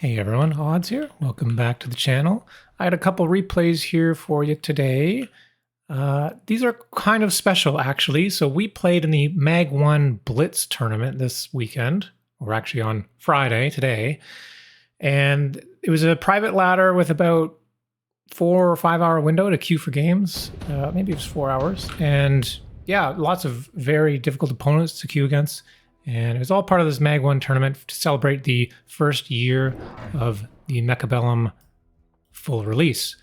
Hey everyone, Odds here. Welcome back to the channel. I had a couple replays here for you today. These are kind of special actually. So we played in the MAG1 BLITZ tournament this weekend, or actually on Friday today. And it was a private ladder with about 4 or 5 hour window to queue for games. Maybe it was 4 hours. And yeah, lots of very difficult opponents to queue against. And it was all part of this MAG1 tournament to celebrate the first year of the mechabellum full release.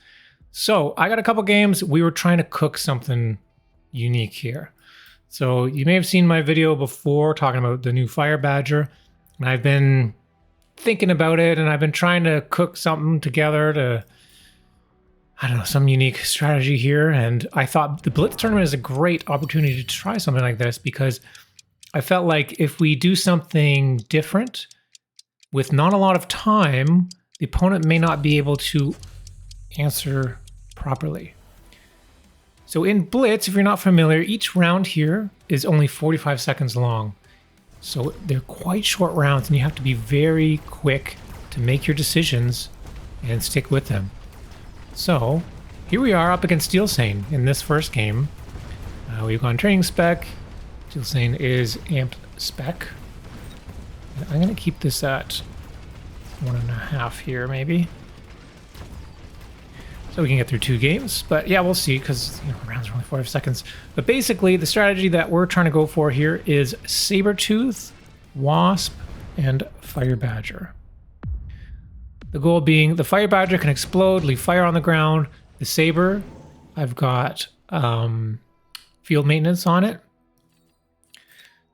So I got a couple games. We were trying to cook something unique here. So you may have seen my video before talking about the new Fire Badger. And I've been thinking about it and I've been trying to cook something together to, I don't know, some unique strategy here. And I thought the Blitz tournament is a great opportunity to try something like this because I felt like if we do something different with not a lot of time, the opponent may not be able to answer properly. So in Blitz, if you're not familiar, each round here is only 45 seconds long. So they're quite short rounds and you have to be very quick to make your decisions and stick with them. So here we are up against Steel Sane in this first game. We've gone training spec. Steel Sane is amped spec. And I'm going to keep this at 1.5 here, maybe. So we can get through 2 games. But yeah, we'll see, because rounds are only 45 seconds. But basically, the strategy that we're trying to go for here is Sabertooth, Wasp, and Fire Badger. The goal being the Fire Badger can explode, leave fire on the ground. The Saber, I've got field maintenance on it.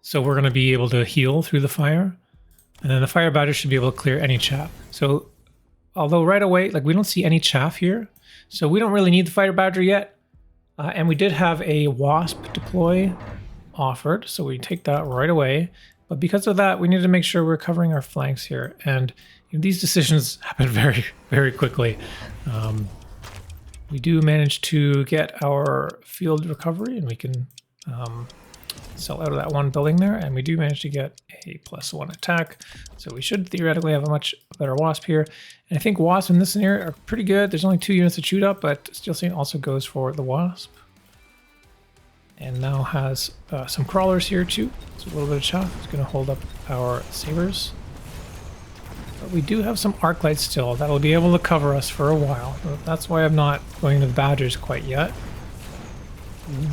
So we're going to be able to heal through the fire. And then the Fire Badger should be able to clear any chaff. So although right away, like we don't see any chaff here. So we don't really need the Fire Badger yet. And we did have a Wasp deploy offered. So we take that right away. But because of that, we need to make sure we're covering our flanks here. And these decisions happen very, very quickly. We do manage to get our field recovery and we can sell out of that one building there, and we do manage to get a +1 attack, so we should theoretically have a much better Wasp here. And I think Wasp in this scenario are pretty good. There's only 2 units to shoot up, but Steel Sane also goes for the Wasp. And now has some crawlers here too, so a little bit of chaff. It's going to hold up our sabers. But we do have some arc lights still that'll be able to cover us for a while. That's why I'm not going to the Badgers quite yet.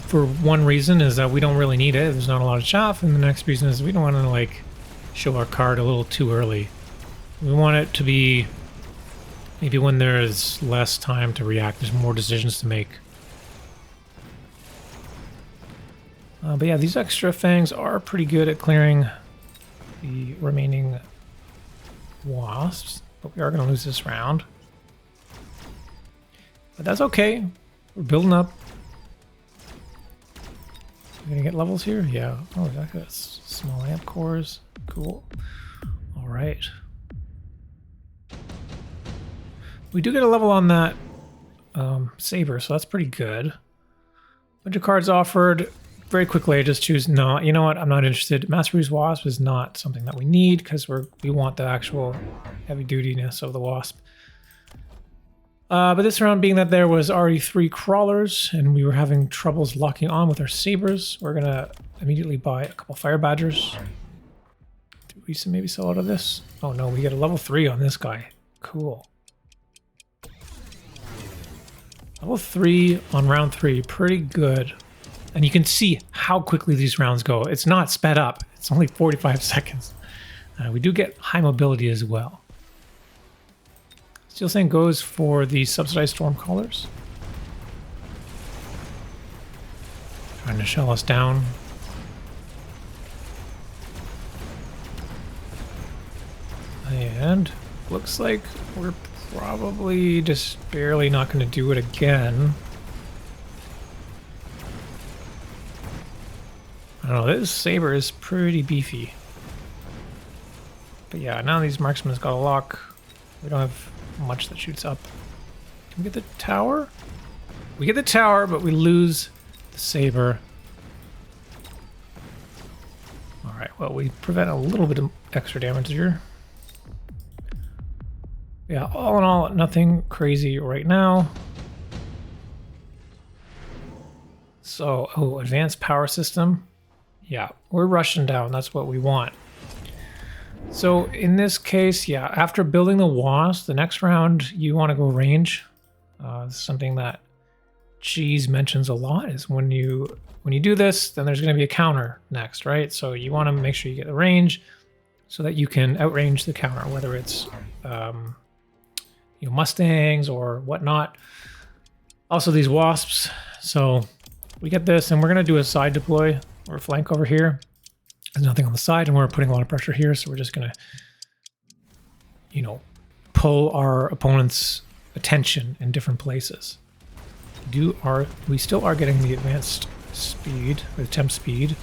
For one reason is that we don't really need it. There's not a lot of chaff. And the next reason is we don't want to like show our card a little too early. We want it to be maybe when there's less time to react. There's more decisions to make. But yeah, these extra fangs are pretty good at clearing the remaining wasps. But we are going to lose this round. But that's okay. We're building up. We're gonna get levels here? Yeah. Oh, exactly. That's small amp cores. Cool. All right. We do get a level on that Saber, so that's pretty good. Bunch of cards offered. Very quickly, I just choose no. You know what? I'm not interested. Master Use Wasp is not something that we need because we want the actual heavy dutiness of the Wasp. But this round, being that there was already 3 crawlers and we were having troubles locking on with our sabers, we're gonna immediately buy a couple Fire Badgers. Do we maybe sell out of this? Oh no, we get a level 3 on this guy. Cool. Level 3 on round 3, pretty good. And you can see how quickly these rounds go. It's not sped up. It's only 45 seconds. We do get high mobility as well. Steel Sane goes for the subsidized Stormcallers. Trying to shell us down. And looks like we're probably just barely not going to do it again. I don't know, this Saber is pretty beefy. But yeah, now these marksmen's got a lock. We don't have much that shoots up. Can we get the tower? We get the tower, but we lose the Saber. Alright, well, we prevent a little bit of extra damage here. Yeah, all in all, nothing crazy right now. So, oh, advanced power system. Yeah, we're rushing down. That's what we want. So in this case, yeah, after building the wasp, the next round you want to go range. This is something that Cheese mentions a lot is when you do this, then there's going to be a counter next, right? So you want to make sure you get the range so that you can outrange the counter, whether it's Mustangs or whatnot. Also these wasps. So we get this, and we're going to do a side deploy or a flank over here. There's nothing on the side, and we're putting a lot of pressure here, so we're just going to, pull our opponent's attention in different places. We still are getting the advanced speed, the temp speed,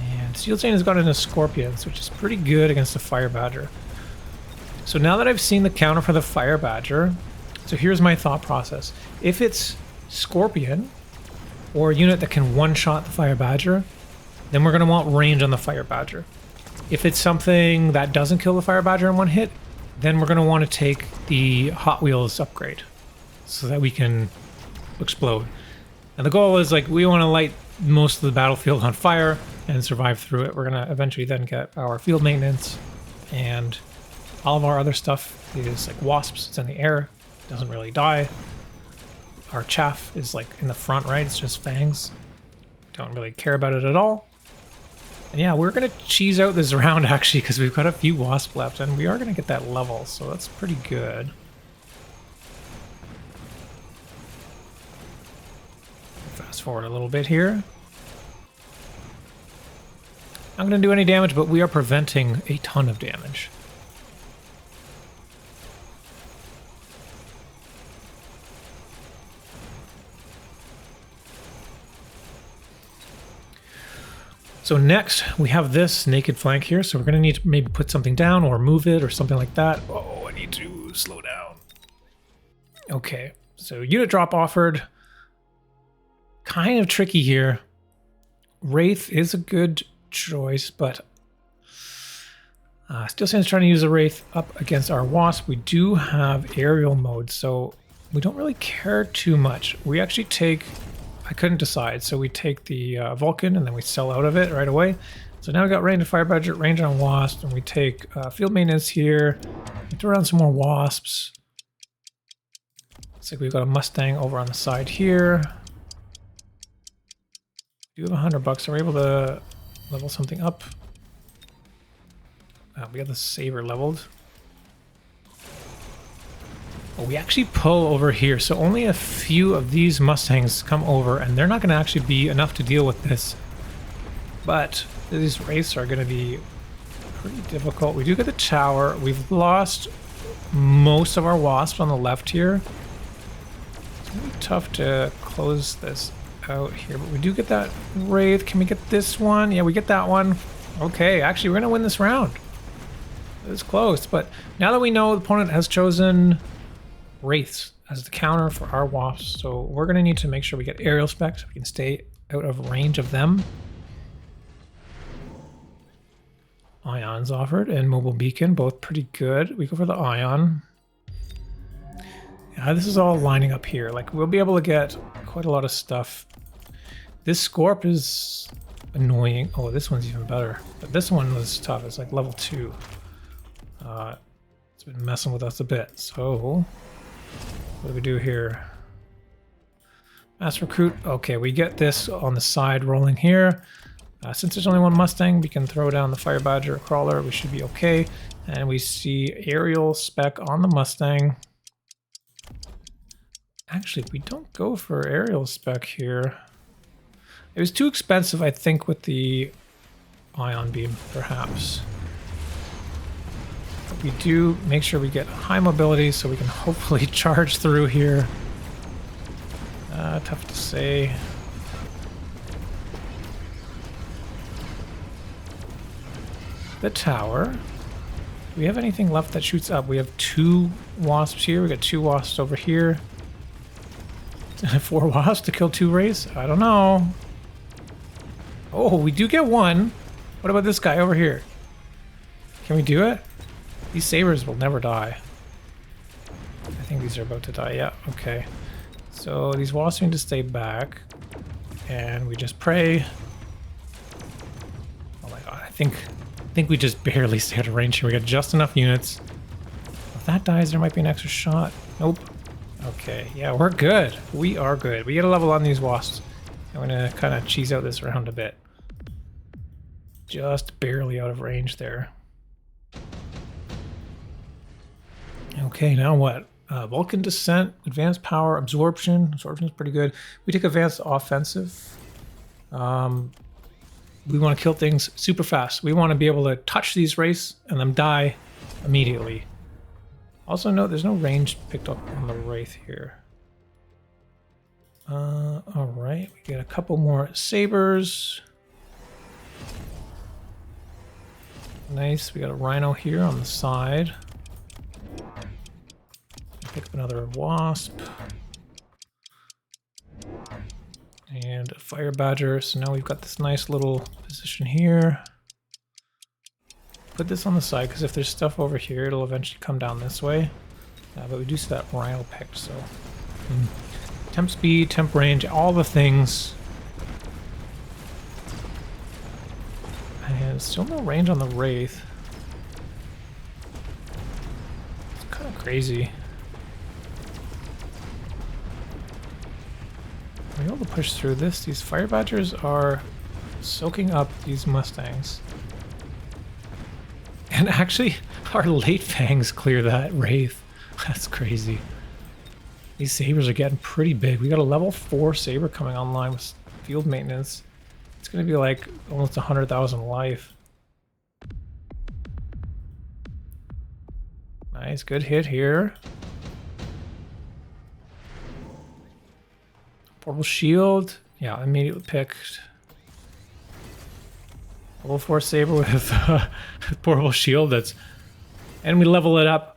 and Steel Chain has got into Scorpions, which is pretty good against the Fire Badger. So now that I've seen the counter for the Fire Badger, so here's my thought process. If it's Scorpion, or a unit that can one-shot the Fire Badger, then we're going to want range on the Fire Badger. If it's something that doesn't kill the Fire Badger in one hit, then we're going to want to take the Hot Wheels upgrade so that we can explode. And the goal is, like, we want to light most of the battlefield on fire and survive through it. We're going to eventually then get our field maintenance, and all of our other stuff is like wasps. It's in the air, doesn't really die. Our chaff is like in the front, right? It's just fangs. Don't really care about it at all. And yeah, we're going to cheese out this round actually because we've got a few wasps left, and we are going to get that level, so that's pretty good. Fast forward a little bit here. Not going to do any damage, but we are preventing a ton of damage. So next, we have this naked flank here, so we're going to need to maybe put something down or move it or something like that. Oh, I need to slow down. Okay, so unit drop offered. Kind of tricky here. Wraith is a good choice, but Steel Sand's trying to use a Wraith up against our Wasp. We do have aerial mode, so we don't really care too much. We actually take... I couldn't decide, so we take the Vulcan and then we sell out of it right away. So now we got range on Fire Badger, range on Wasp, and we take field maintenance here. We throw around some more Wasps. Looks like we've got a Mustang over on the side here. We do have $100, so we're able to level something up. We got the Saber leveled. Oh, we actually pull over here, so only a few of these Mustangs come over, and they're not going to actually be enough to deal with this. But these Wraiths are going to be pretty difficult. We do get the tower. We've lost most of our Wasps on the left here. It's going to be tough to close this out here, but we do get that Wraith. Can we get this one? Yeah, we get that one. Okay, actually, we're going to win this round. It's close, but now that we know the opponent has chosen Wraiths as the counter for our Wasps, so we're going to need to make sure we get aerial specs so we can stay out of range of them. Ions offered and mobile beacon, both pretty good. We go for the ion. Yeah, this is all lining up here. Like, we'll be able to get quite a lot of stuff. This Scorp is annoying. Oh, this one's even better, but this one was tough. It's like level 2. It's been messing with us a bit. So what do we do here? Mass recruit. Okay, we get this on the side rolling here. Since there's only one Mustang, we can throw down the Fire Badger or Crawler. We should be okay. And we see aerial spec on the Mustang. Actually, we don't go for aerial spec here. It was too expensive, I think, with the ion beam, perhaps. But we do make sure we get high mobility so we can hopefully charge through here. Tough to say. The tower. Do we have anything left that shoots up? We have 2 Wasps here. We got 2 Wasps over here. 4 Wasps to kill 2 Wraiths? I don't know. Oh, we do get 1. What about this guy over here? Can we do it? These Sabers will never die. think these are about to die. Yeah, okay. So these wasps need to stay back. And we just pray. Oh my god, I think we just barely stay out of range here. We got just enough units. If that dies, there might be an extra shot. Nope. Okay, yeah, we're good. We are good. We get a level on these wasps. I'm gonna kind of cheese out this round a bit. Just barely out of range there. Okay, now what? Vulcan Descent, Advanced Power, Absorption. Absorption is pretty good. We take Advanced Offensive. We want to kill things super fast. We want to be able to touch these wraiths and them die immediately. Also note there's no range picked up on the wraith here. Alright, we get a couple more sabers. Nice, we got a rhino here on the side. Pick up another wasp. And a fire badger. So now we've got this nice little position here. Put this on the side because if there's stuff over here, it'll eventually come down this way. But we do see that rhino picked, so. Temp speed, temp range, all the things. And still no range on the wraith. It's kind of crazy. We're able to push through this. These fire badgers are soaking up these mustangs. And actually, our late fangs clear that wraith. That's crazy. These sabers are getting pretty big. We got a level 4 saber coming online with field maintenance. It's going to be like almost 100,000 life. Nice, good hit here. Portable shield. Yeah, immediately picked. Level 4 saber with portable shield. And we level it up.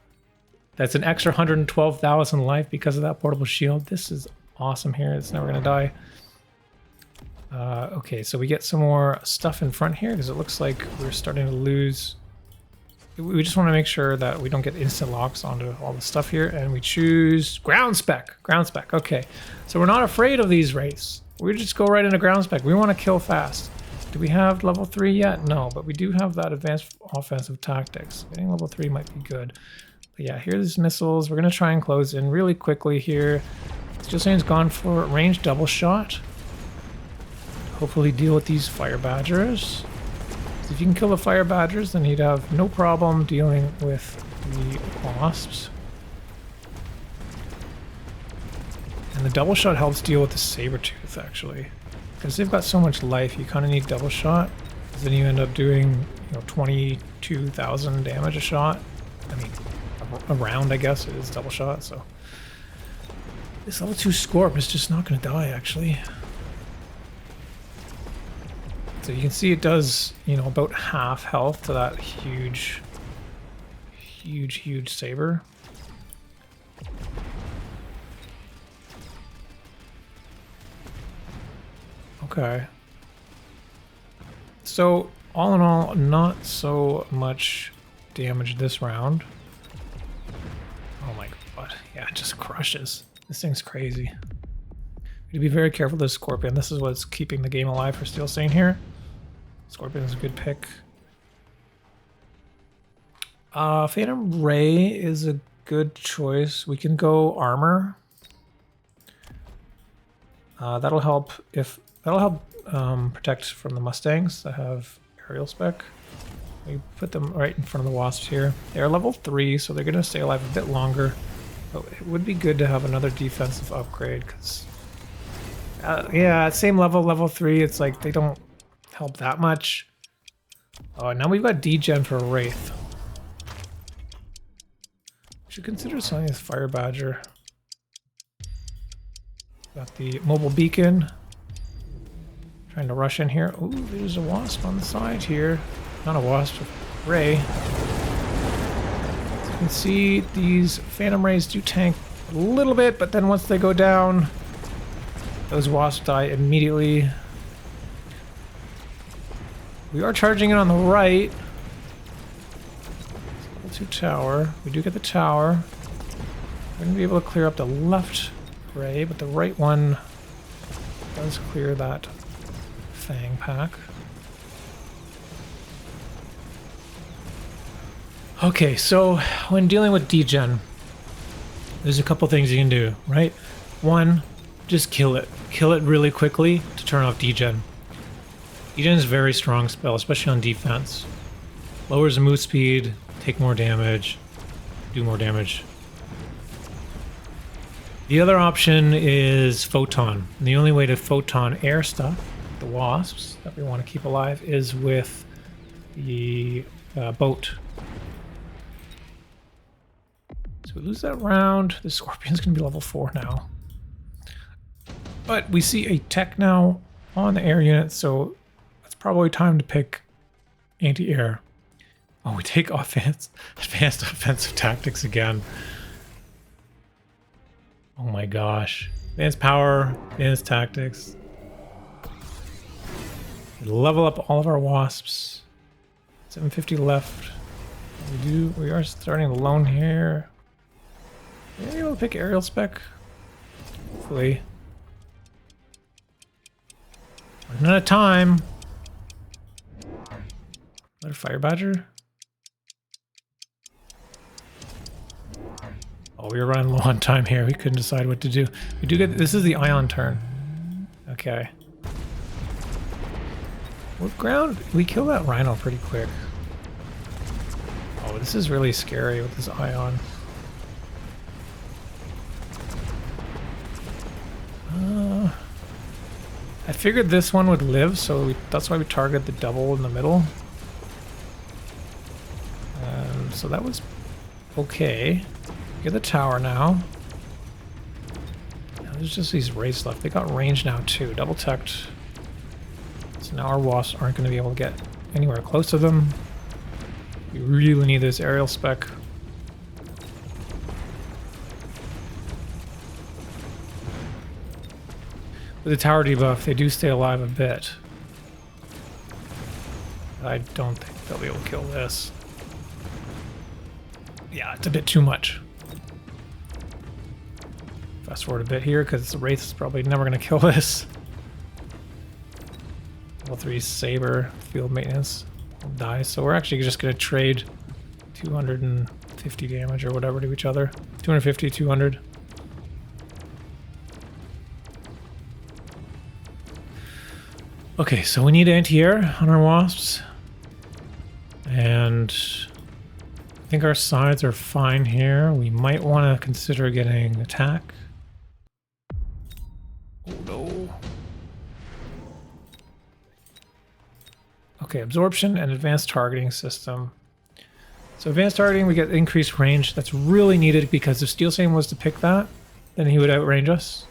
That's an extra 112,000 life because of that portable shield. This is awesome here. It's never gonna die. Okay, so we get some more stuff in front here because it looks like we're starting to lose. We just want to make sure that we don't get instant locks onto all the stuff here, and we choose ground spec. Ground spec. Okay, so we're not afraid of these wraiths. We just go right into ground spec. We want to kill fast. Do we have level 3 yet? No, but we do have that advanced offensive tactics. Getting level 3 might be good. But yeah, here's missiles. We're gonna try and close in really quickly here. Steel gone for range double shot. Hopefully deal with these fire badgers. If you can kill the fire badgers, then he'd have no problem dealing with the wasps. And the double shot helps deal with the saber tooth, actually. Because they've got so much life, you kind of need double shot. Because then you end up doing, 22,000 damage a shot. I mean, a round, I guess, it is double shot, so. This level 2 Scorp is just not going to die, actually. So you can see it does, about half health to that huge saber. Okay. So, all in all, not so much damage this round. Oh my god. Yeah, it just crushes. This thing's crazy. We need to be very careful with this Scorpion. This is what's keeping the game alive for Steel Stain here. Scorpion is a good pick. Phantom Ray is a good choice. We can go armor. That'll help protect from the Mustangs that have aerial spec. We put them right in front of the wasps here. They're level 3, so they're going to stay alive a bit longer. But it would be good to have another defensive upgrade because, yeah, same level 3. It's like they don't help that much. Oh, now we've got degen for a wraith. Should consider selling this fire badger. Got the mobile beacon. Trying to rush in here. Ooh, there's a wasp on the side here. Not a wasp, a ray. As you can see, these phantom rays do tank a little bit, but then once they go down, those wasps die immediately. We are charging it on the right. Level 2 tower. We do get the tower. We're going to be able to clear up the left ray, but the right one does clear that Fang pack. Okay, so when dealing with degen, there's a couple things you can do, right? One, just kill it. Kill it really quickly to turn off degen. Degen is a very strong spell, especially on defense. Lowers the move speed, take more damage, do more damage. The other option is photon. And the only way to photon air stuff, the wasps that we want to keep alive, is with the boat. So we lose that round. The scorpion's going to be level 4 now. But we see a tech now on the air unit, so it's probably time to pick anti-air. Oh, we take advanced offensive tactics again. Oh my gosh. Advanced power, advanced tactics. We level up all of our wasps. 750 left. We are starting alone here. Are you able to pick aerial spec? Hopefully. Running out of time. Another fire badger. Oh, we were running low on time here. We couldn't decide what to do. We do get this is the ion turn. Okay. What ground? We kill that rhino pretty quick. Oh, this is really scary with this ion. I figured this one would live, so that's why we target the double in the middle. So that was okay. Get the tower now. There's just these wraiths left. They got range now too. Double teched. So now our wasps aren't going to be able to get anywhere close to them. We really need this aerial spec. With the tower debuff, they do stay alive a bit. I don't think they'll be able to kill this. Yeah, it's a bit too much. Fast forward a bit here, because the Wraith is probably never going to kill this. Level 3 Saber, field maintenance, will die. So we're actually just going to trade 250 damage or whatever to each other. 250, 200. Okay, so we need anti-air on our wasps. And I think our sides are fine here. We might want to consider getting attack. Oh no. Okay, absorption and advanced targeting system. So advanced targeting, we get increased range. That's really needed because if Steel Stain was to pick that, then he would outrange us.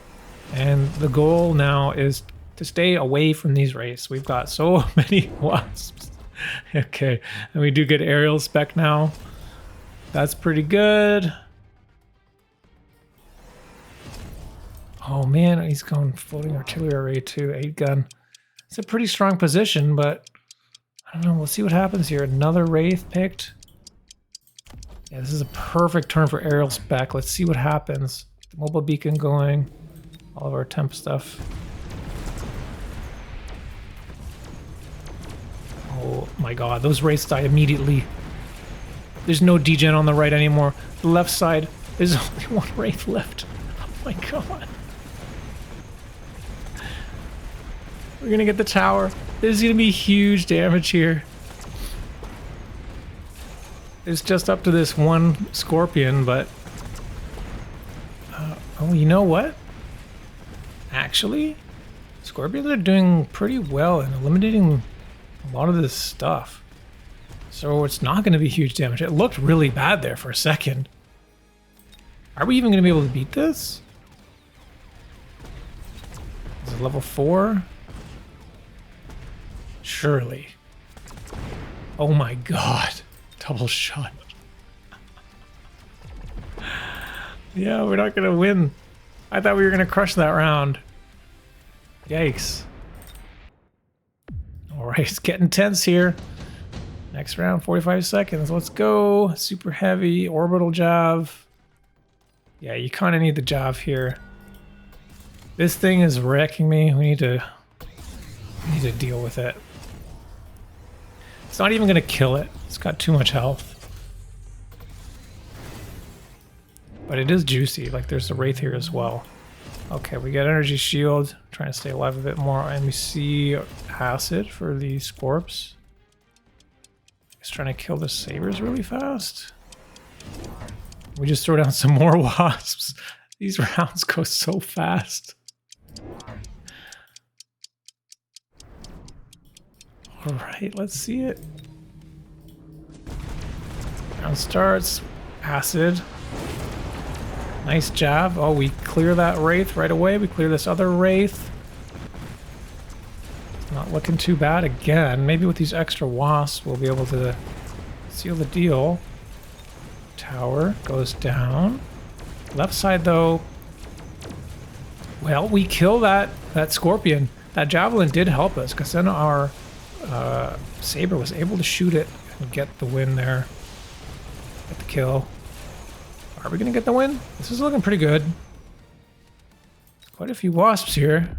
And the goal now is to stay away from these wraiths. We've got so many wasps. Okay, and we do get aerial spec now. That's pretty good. Oh man, he's going floating artillery array too, 8 gun. It's a pretty strong position, but I don't know, we'll see what happens here. Another wraith picked. Yeah, this is a perfect turn for aerial spec. Let's see what happens. The mobile beacon going, all of our temp stuff. Oh my god, those wraiths die immediately. There's no degen on the right anymore. The left side, there's only one wraith left. Oh my god. We're gonna get the tower. There's gonna be huge damage here. It's just up to this one scorpion, but... oh, you know what? Actually, scorpions are doing pretty well in eliminating a lot of this stuff. So it's not going to be huge damage. It looked really bad there for a second. Are we even going to be able to beat this? Is it level 4? Surely. Oh my god. Double shot. Yeah, we're not going to win. I thought we were going to crush that round. Yikes. Alright, it's getting tense here. Next round, 45 seconds. Let's go. Super heavy, orbital jab. Yeah, you kind of need the job here. This thing is wrecking me. We need to deal with it. It's not even going to kill it. It's got too much health. But it is juicy. Like, there's the Wraith here as well. Okay, we got energy shield. Trying to stay alive a bit more. And we see acid for the Scorps. He's trying to kill the Sabers really fast. We just throw down some more wasps. These rounds go so fast. Alright, let's see it. Round starts. Acid. Nice job. Oh, we clear that Wraith right away. We clear this other Wraith. It's not looking too bad again. Maybe with these extra wasps, we'll be able to seal the deal. Tower goes down. Left side, though. Well, we kill that Scorpion. That Javelin did help us, because then our Saber was able to shoot it and get the win there. Get the kill. Are we going to get the win? This is looking pretty good. Quite a few wasps here.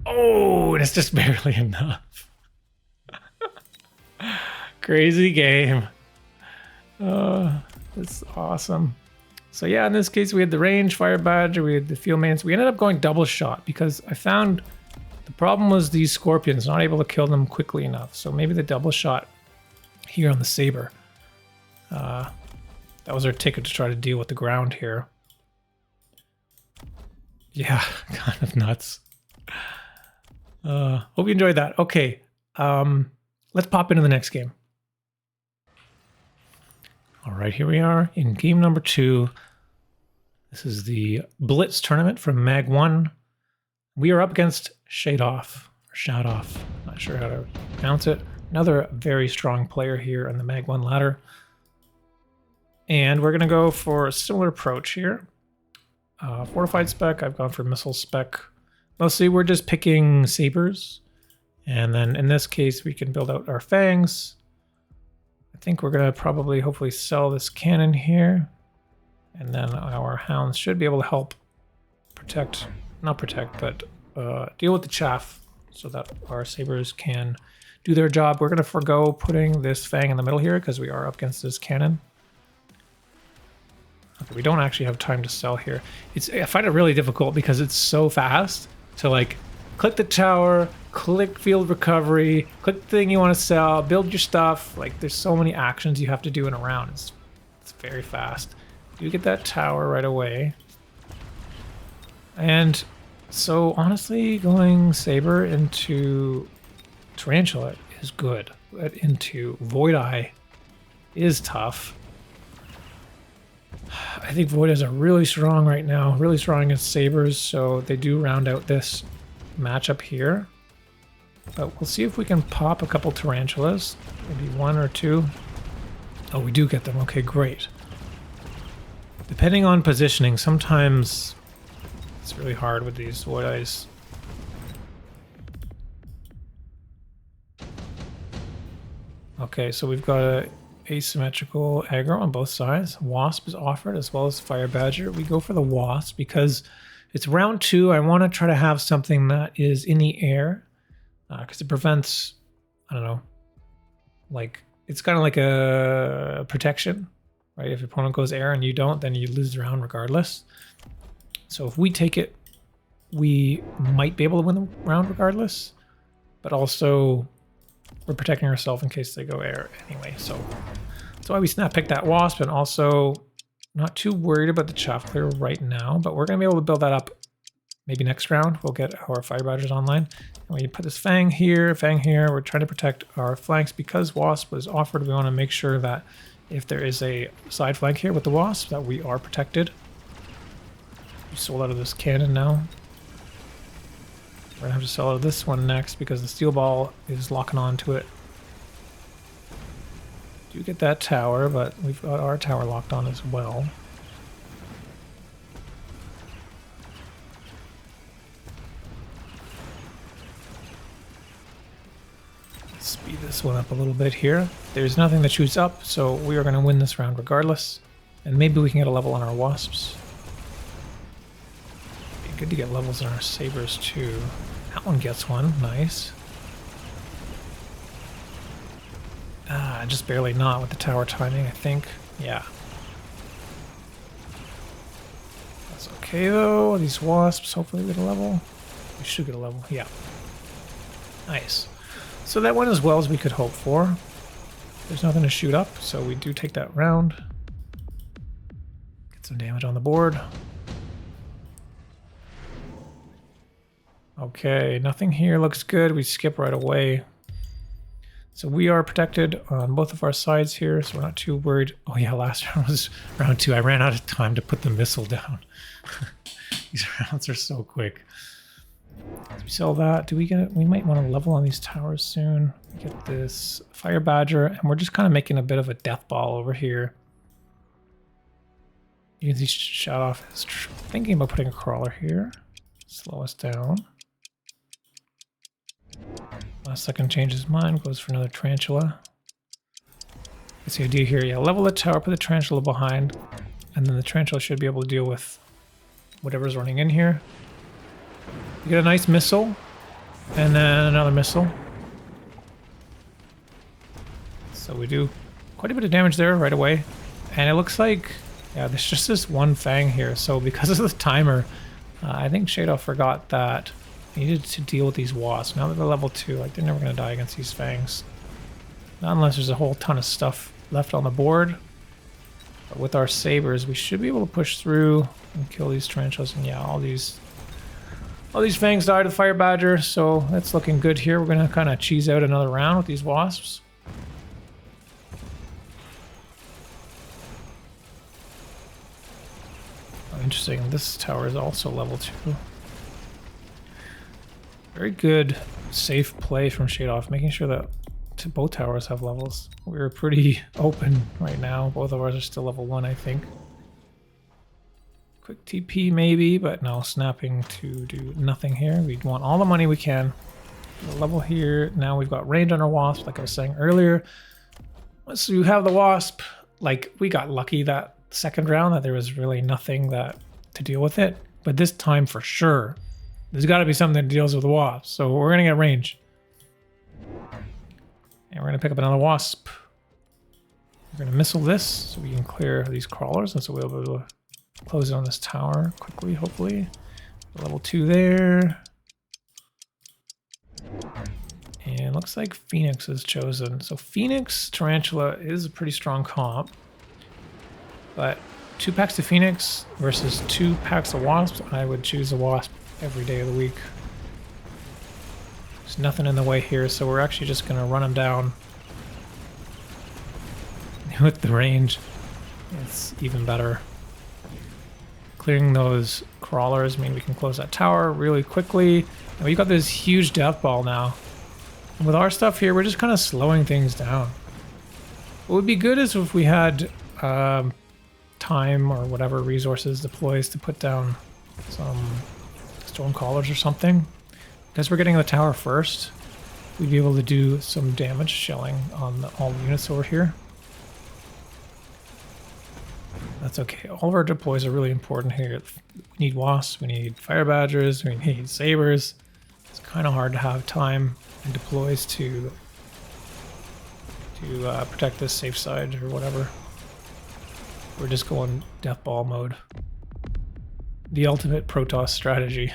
Oh, and it's just barely enough. Crazy game. That's awesome. So yeah, in this case, we had the range Fire Badger, we had the field maintenance. We ended up going double shot because I found the problem was these Scorpions, not able to kill them quickly enough. So maybe the double shot here on the Saber. That was our ticket to try to deal with the ground here. Yeah, kind of nuts. Hope you enjoyed that. Okay, let's pop into the next game. All right, here we are in game number 2. This is the BLITZ tournament from MAG1. We are up against Shadoff, or Shadoff, not sure how to pronounce it. Another very strong player here on the MAG1 ladder. And we're going to go for a similar approach here. Fortified spec, I've gone for missile spec. Mostly we're just picking sabers. And then in this case, we can build out our fangs. I think we're going to probably hopefully sell this cannon here. And then our hounds should be able to help protect, not protect, but deal with the chaff so that our sabers can do their job. We're going to forego putting this fang in the middle here because we are up against this cannon. Okay, we don't actually have time to sell here. I find it really difficult because it's so fast to like click the tower, click field recovery, click the thing you want to sell, build your stuff. Like there's so many actions you have to do in a round. It's very fast. You get that tower right away. And so honestly, going Saber into Tarantula is good. But into Void Eye is tough. I think Void Eyes are really strong right now, really strong against Sabers, so they do round out this matchup here. But we'll see if we can pop a couple Tarantulas, maybe 1 or 2. Oh, we do get them. Okay, great. Depending on positioning, sometimes it's really hard with these Void Eyes. Okay, so we've got a asymmetrical aggro on both sides. Wasp is offered as well as Fire Badger. We go for the Wasp because it's round 2. I want to try to have something that is in the air because it prevents, I don't know, like it's kind of like a protection, right? If your opponent goes air and you don't, then you lose the round regardless. So if we take it, we might be able to win the round regardless, but also we're protecting ourselves in case they go air anyway. So that's why we snap pick that Wasp, and also not too worried about the chaff clear right now, but we're going to be able to build that up maybe next round. We'll get our Fire Badgers online. And we put this Fang here, Fang here. We're trying to protect our flanks because Wasp was offered. We want to make sure that if there is a side flank here with the Wasp, that we are protected. We sold out of this cannon now. We're gonna have to sell out of this one next because the steel ball is locking on to it. Do get that tower, but we've got our tower locked on as well. Speed this one up a little bit here. There's nothing that shoots up, so we are going to win this round regardless. And maybe we can get a level on our wasps. Be good to get levels on our sabers too. That one gets one, nice. Ah, just barely not with the tower timing, I think. Yeah. That's okay though. These wasps, hopefully we get a level. We should get a level, yeah. Nice. So that went as well as we could hope for. There's nothing to shoot up, so we do take that round. Get some damage on the board. Okay, nothing here looks good. We skip right away. So we are protected on both of our sides here, so we're not too worried. Oh yeah, last round was round 2. I ran out of time to put the missile down. These rounds are so quick. So we sell that. Do we get it? We might want to level on these towers soon. Get this fire badger, and we're just kind of making a bit of a death ball over here. You can see Shut Off is thinking about putting a crawler here. Slow us down. Last second changes his mind, goes for another tarantula. That's the idea here. Yeah, level the tower, put the tarantula behind, and then the tarantula should be able to deal with whatever's running in here. You get a nice missile, and then another missile. So we do quite a bit of damage there right away. And it looks like, yeah, there's just this one fang here. So because of the timer, I think Shadow forgot that he needed to deal with these wasps. Now that they're level 2, like they're never going to die against these fangs. Not unless there's a whole ton of stuff left on the board. But with our sabers, we should be able to push through and kill these tarantulas. And yeah, all these fangs died to the fire badger, so that's looking good here. We're going to kind of cheese out another round with these wasps. Oh, interesting. This tower is also level 2. Very good, safe play from Shadoff, making sure that both towers have levels. We're pretty open right now. Both of ours are still level 1, I think. Quick TP maybe, but no, snapping to do nothing here. We want all the money we can. The level here. Now we've got range on our wasp, like I was saying earlier. Once you have the wasp, like we got lucky that second round that there was really nothing to deal with it. But this time for sure, there's got to be something that deals with the wasp. So we're going to get range. And we're going to pick up another wasp. We're going to missile this so we can clear these crawlers. And so we'll be able to close it on this tower quickly, hopefully. Level 2 there. And looks like Phoenix is chosen. So Phoenix Tarantula is a pretty strong comp. But 2 packs of Phoenix versus 2 packs of Wasps, I would choose a Wasp every day of the week. There's nothing in the way here, so we're actually just going to run them down. With the range, it's even better. Clearing those crawlers mean we can close that tower really quickly. And we've got this huge death ball now. And with our stuff here, we're just kind of slowing things down. What would be good is if we had time or whatever resources deploys to put down some storm callers or something. Because we're getting the tower first, we'd be able to do some damage shelling on all the units over here. That's okay. All of our deploys are really important here. We need wasps, we need fire badgers, we need sabers. It's kind of hard to have time and deploys to protect this safe side or whatever. We're just going death ball mode. The ultimate Protoss strategy.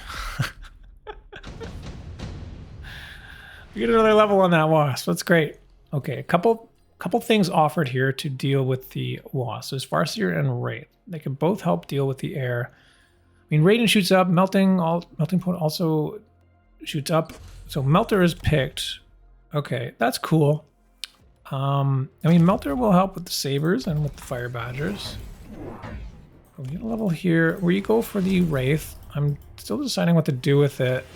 We get another level on that wasp. That's great. Okay, a couple things offered here to deal with the wasp. There's Farseer and Wraith. They can both help deal with the air. I mean, Raiden shoots up. Melting Point also shoots up. So Melter is picked. Okay, that's cool. I mean, Melter will help with the sabers and with the fire badgers. We get a level here where you go for the Wraith. I'm still deciding what to do with it.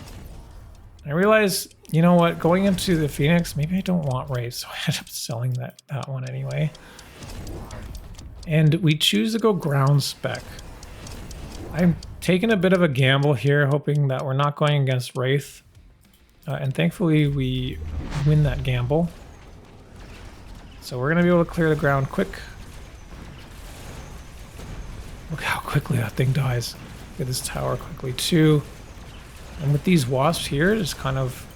I realize, you know what, going into the Phoenix, maybe I don't want Wraith, so I end up selling that one anyway. And we choose to go ground spec. I'm taking a bit of a gamble here, hoping that we're not going against Wraith. And thankfully we win that gamble. So we're going to be able to clear the ground quick. Look how quickly that thing dies. Look at this tower quickly too. And with these wasps here, just kind of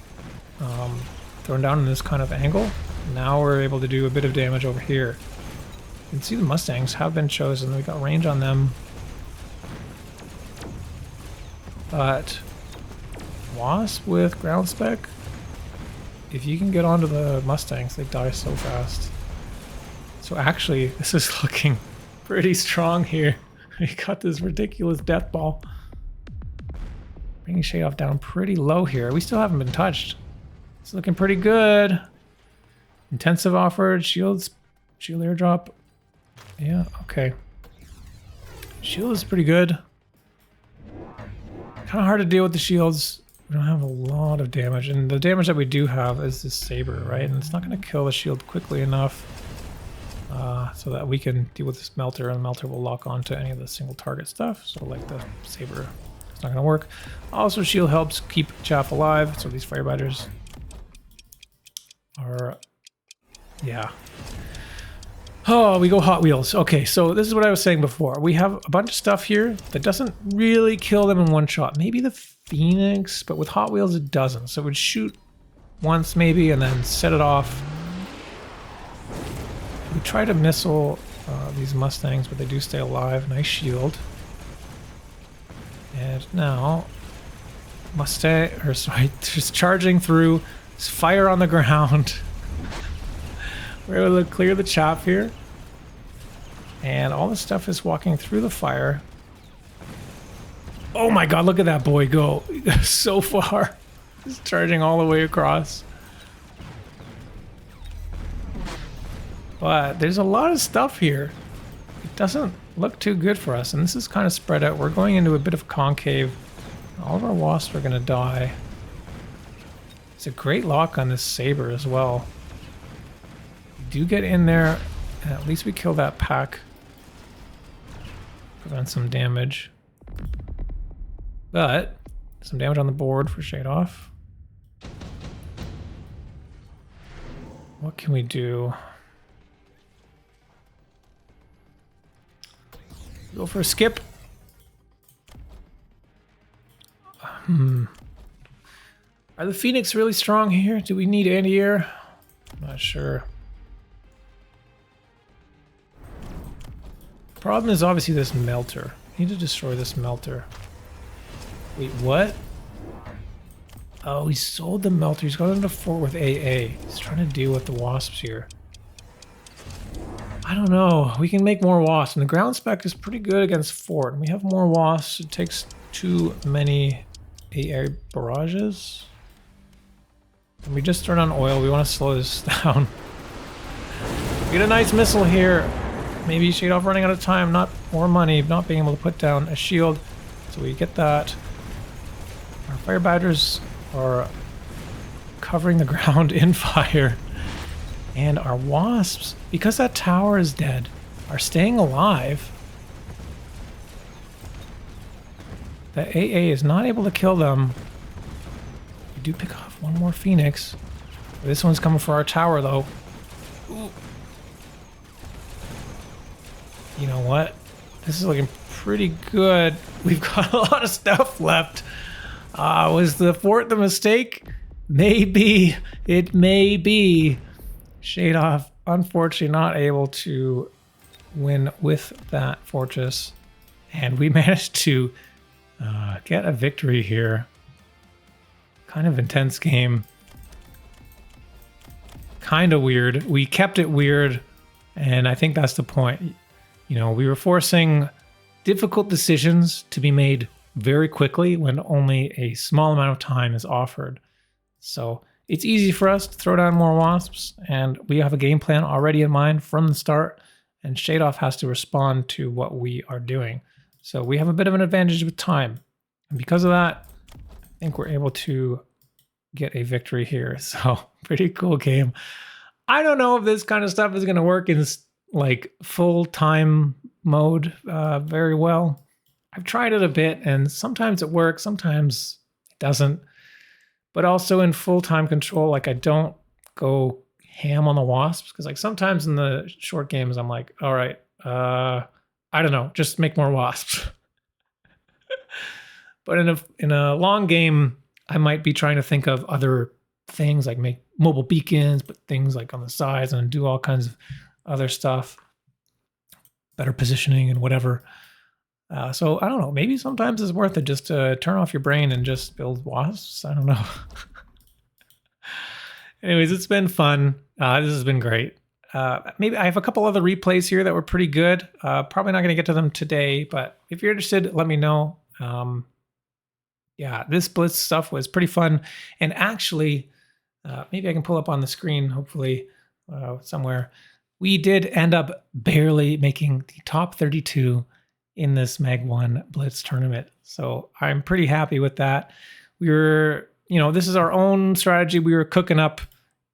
thrown down in this kind of angle, now we're able to do a bit of damage over here. You can see the Mustangs have been chosen. We got range on them. But wasp with ground spec, if you can get onto the Mustangs, they die so fast. So actually, this is looking pretty strong here. We got this ridiculous death ball. Bringing Shade Off down pretty low here. We still haven't been touched. It's looking pretty good. Intensive offered, shields, shield airdrop. Yeah, okay. Shield is pretty good. Kind of hard to deal with the shields. We don't have a lot of damage, and the damage that we do have is this saber, right? And it's not going to kill the shield quickly enough so that we can deal with this melter, and the melter will lock onto any of the single target stuff. So like the saber, it's not going to work. Also, shield helps keep chaff alive, so these fire badgers are, yeah. Oh, we go Hot Wheels. Okay, so this is what I was saying before. We have a bunch of stuff here that doesn't really kill them in one shot. Maybe the Phoenix, but with Hot Wheels it doesn't. So it would shoot once maybe and then set it off. We try to missile these Mustangs, but they do stay alive. Nice shield. And now, just charging through. There's fire on the ground. We're able to clear the chaff here. And all the stuff is walking through the fire. Oh my god, look at that boy go. So far. He's charging all the way across. But there's a lot of stuff here. It doesn't look too good for us. And this is kind of spread out. We're going into a bit of concave. All of our wasps are going to die. It's a great lock on this saber as well. We do get in there. And at least we kill that pack. Prevent some damage. But some damage on the board for Shade Off. What can we do? Go for a skip. Are the Phoenix really strong here? Do we need anti-air? I'm not sure. Problem is obviously this melter. We need to destroy this melter. Wait, what? Oh, he sold the melter. He's gone into fort with AA. He's trying to deal with the wasps here. I don't know. We can make more wasps. And the ground spec is pretty good against fort. And we have more wasps. It takes too many AA barrages. And we just turned on oil. We want to slow this down. Get a nice missile here. Maybe Shade Off running out of time. Not more money. Not being able to put down a shield. So we get that. Our fire badgers are covering the ground in fire. And our wasps, because that tower is dead, are staying alive. The AA is not able to kill them. We do pick off one more Phoenix. This one's coming for our tower, though. Ooh. You know what? This is looking pretty good. We've got a lot of stuff left. Was the fort the mistake? Maybe. It may be. Shade Off, unfortunately not able to win with that fortress. And we managed to get a victory here. Kind of intense game. Kind of weird. We kept it weird, and I think that's the point. You know, we were forcing difficult decisions to be made very quickly when only a small amount of time is offered. So it's easy for us to throw down more wasps, and we have a game plan already in mind from the start, and Shade Off has to respond to what we are doing. So we have a bit of an advantage with time. And because of that, I think we're able to get a victory here. So pretty cool game. I don't know if this kind of stuff is going to work in like full-time mode very well. I've tried it a bit, and sometimes it works, sometimes it doesn't. But also in full-time control, like I don't go ham on the wasps, because like sometimes in the short games I'm like, all right, I don't know, just make more wasps. But in a long game, I might be trying to think of other things like make mobile beacons, but things like on the sides and do all kinds of other stuff, better positioning and whatever. So I don't know. Maybe sometimes it's worth it just to turn off your brain and just build wasps. I don't know. Anyways, it's been fun. This has been great. Maybe I have a couple other replays here that were pretty good. Probably not going to get to them today, but if you're interested, let me know. Yeah, this Blitz stuff was pretty fun. And actually, maybe I can pull up on the screen, hopefully, somewhere. We did end up barely making the top 32 in this MAG1 Blitz tournament. So I'm pretty happy with that. We were, this is our own strategy we were cooking up,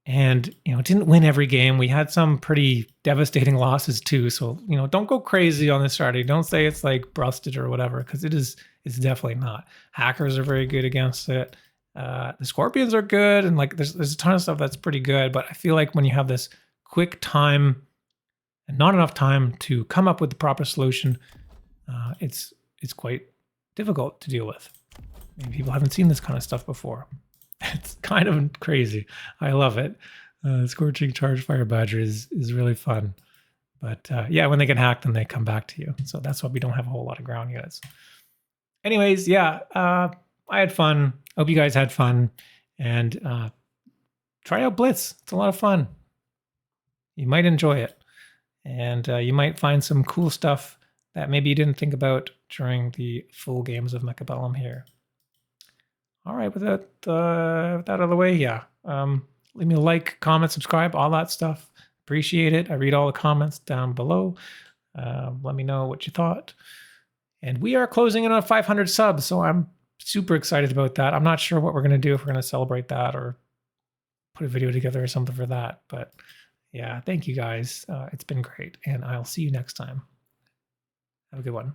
and, didn't win every game. We had some pretty devastating losses too. So, don't go crazy on this strategy. Don't say it's like busted or whatever, because it's definitely not. Hackers are very good against it. The Scorpions are good, and like there's a ton of stuff that's pretty good. But I feel like when you have this quick time and not enough time to come up with the proper solution, it's quite difficult to deal with. Maybe people haven't seen this kind of stuff before. It's kind of crazy. I love it. Scorching Charge Fire Badger is really fun. But yeah, when they get hacked, then they come back to you. So that's why we don't have a whole lot of ground units. Anyways, yeah, I had fun. Hope you guys had fun. And try out Blitz. It's a lot of fun. You might enjoy it. And you might find some cool stuff that maybe you didn't think about during the full games of Mechabellum here. All right, with that out of the way, yeah. Leave me a like, comment, subscribe, all that stuff. Appreciate it. I read all the comments down below. Let me know what you thought. And we are closing in on 500 subs, so I'm super excited about that. I'm not sure what we're going to do, if we're going to celebrate that or put a video together or something for that. But yeah, thank you guys. It's been great, and I'll see you next time. Have a good one.